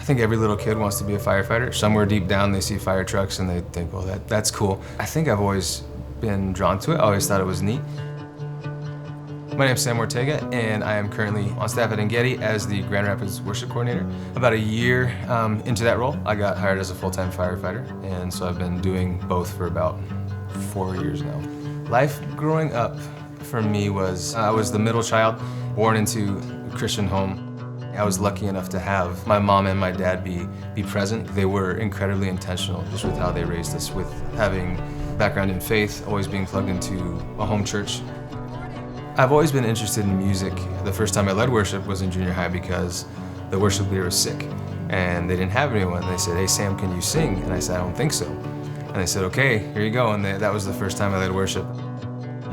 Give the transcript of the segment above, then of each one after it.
think every little kid wants to be a firefighter. Somewhere deep down they see fire trucks and they think, well, that's cool. I think I've always been drawn to it. I always thought it was neat. My name's Sam Ortega, and I am currently on staff at Getty as the Grand Rapids Worship Coordinator. About a year into that role, I got hired as a full-time firefighter, and so I've been doing both for about 4 years now. Life growing up for me was, I was the middle child, born into a Christian home. I was lucky enough to have my mom and my dad be present. They were incredibly intentional just with how they raised us, with having background in faith, always being plugged into a home church. I've always been interested in music. The first time I led worship was in junior high because the worship leader was sick and they didn't have anyone. They said, "Hey Sam, can you sing?" And I said, "I don't think so." And they said, "Okay, here you go." And that was the first time I led worship.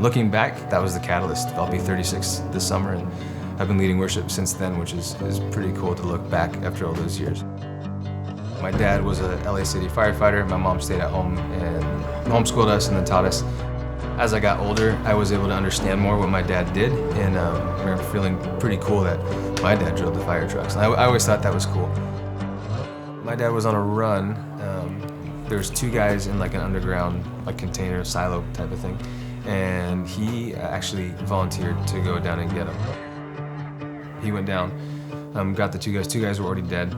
Looking back, that was the catalyst. I'll be 36 this summer, and I've been leading worship since then, which is pretty cool to look back after all those years. My dad was a LA City firefighter. My mom stayed at home and homeschooled us and then taught us. As I got older, I was able to understand more what my dad did, and I remember feeling pretty cool that my dad drove the fire trucks. And I always thought that was cool. My dad was on a run. There was 2 guys in like an underground container, silo type of thing, and he actually volunteered to go down and get him. He went down, got the 2 guys. 2 guys were already dead,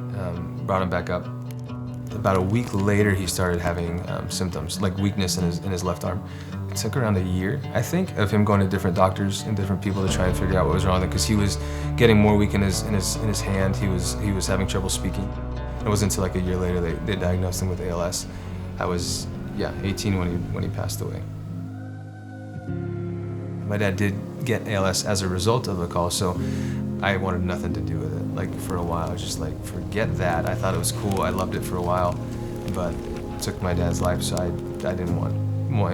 brought him back up. About a week later, he started having symptoms, like weakness in his left arm. It took around a year, I think, of him going to different doctors and different people to try and figure out what was wrong with him, because he was getting more weak in his hand. He was having trouble speaking. It wasn't until like a year later they diagnosed him with ALS. I was 18 when he passed away. My dad did get ALS as a result of a call, so I wanted nothing to do with it. Like for a while, I was just like, forget that. I thought it was cool. I loved it for a while, but it took my dad's life, so I didn't want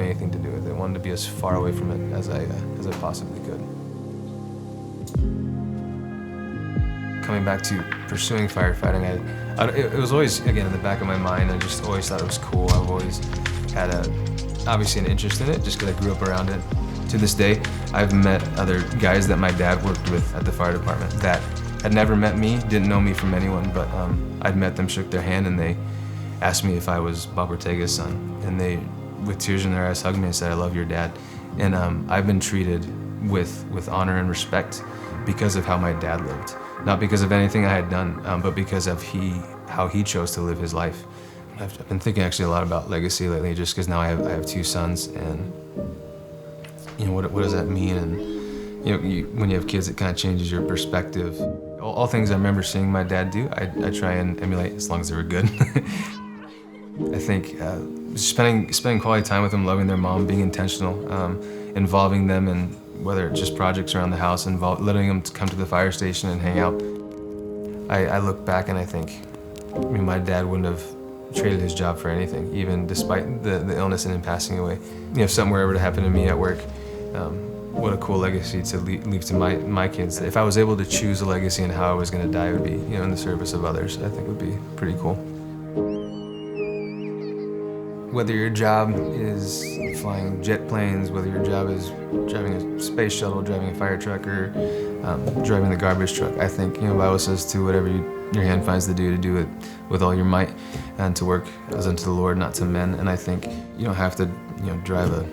anything to do with it. I wanted to be as far away from it as I possibly could. Coming back to pursuing firefighting, it was always, again, in the back of my mind. I just always thought it was cool. I've always had obviously an interest in it, just because I grew up around it. To this day, I've met other guys that my dad worked with at the fire department that had never met me, didn't know me from anyone, but I'd met them, shook their hand, and they asked me if I was Bob Ortega's son. And they, with tears in their eyes, hugged me and said, "I love your dad." And I've been treated with honor and respect because of how my dad lived. Not because of anything I had done, but because of how he chose to live his life. I've been thinking actually a lot about legacy lately, just because now I have 2 sons, and you know, what does that mean? And you know, when you have kids, it kind of changes your perspective. All things I remember seeing my dad do, I try and emulate, as long as they were good. I think spending quality time with them, loving their mom, being intentional, involving them in whether it's just projects around the house, letting them come to the fire station and hang out. I look back and I think, my dad wouldn't have traded his job for anything, even despite the illness and him passing away. You know, if something were ever to happen to me at work, what a cool legacy to leave to my kids. If I was able to choose a legacy and how I was going to die, it would be, in the service of others. I think it would be pretty cool. Whether your job is flying jet planes, whether your job is driving a space shuttle, driving a fire truck, or driving the garbage truck, I think, the Bible says to whatever your hand finds to do it with all your might, and to work as unto the Lord, not to men. And I think you don't have to, drive a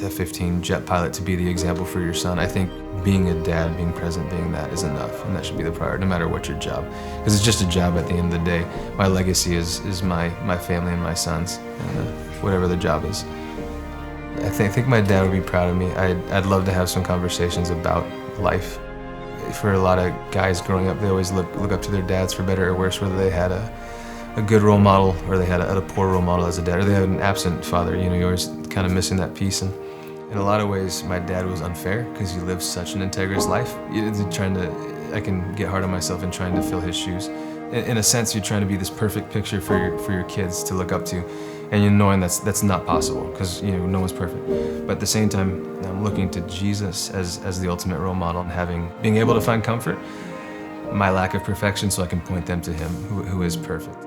F-15 jet pilot to be the example for your son. I think being a dad, being present, being that is enough, and that should be the priority, no matter what your job. Because it's just a job at the end of the day. My legacy is my family and my sons, and whatever the job is. I think my dad would be proud of me. I'd love to have some conversations about life. For a lot of guys growing up, they always look up to their dads for better or worse, whether they had a good role model or they had a poor role model as a dad, or they had an absent father. You're always kind of missing that piece. And in a lot of ways, my dad was unfair because he lived such an integrous life. I can get hard on myself in trying to fill his shoes. In a sense, you're trying to be this perfect picture for your kids to look up to, and you're knowing that's not possible because no one's perfect. But at the same time, I'm looking to Jesus as the ultimate role model, and being able to find comfort, my lack of perfection, so I can point them to Him who is perfect.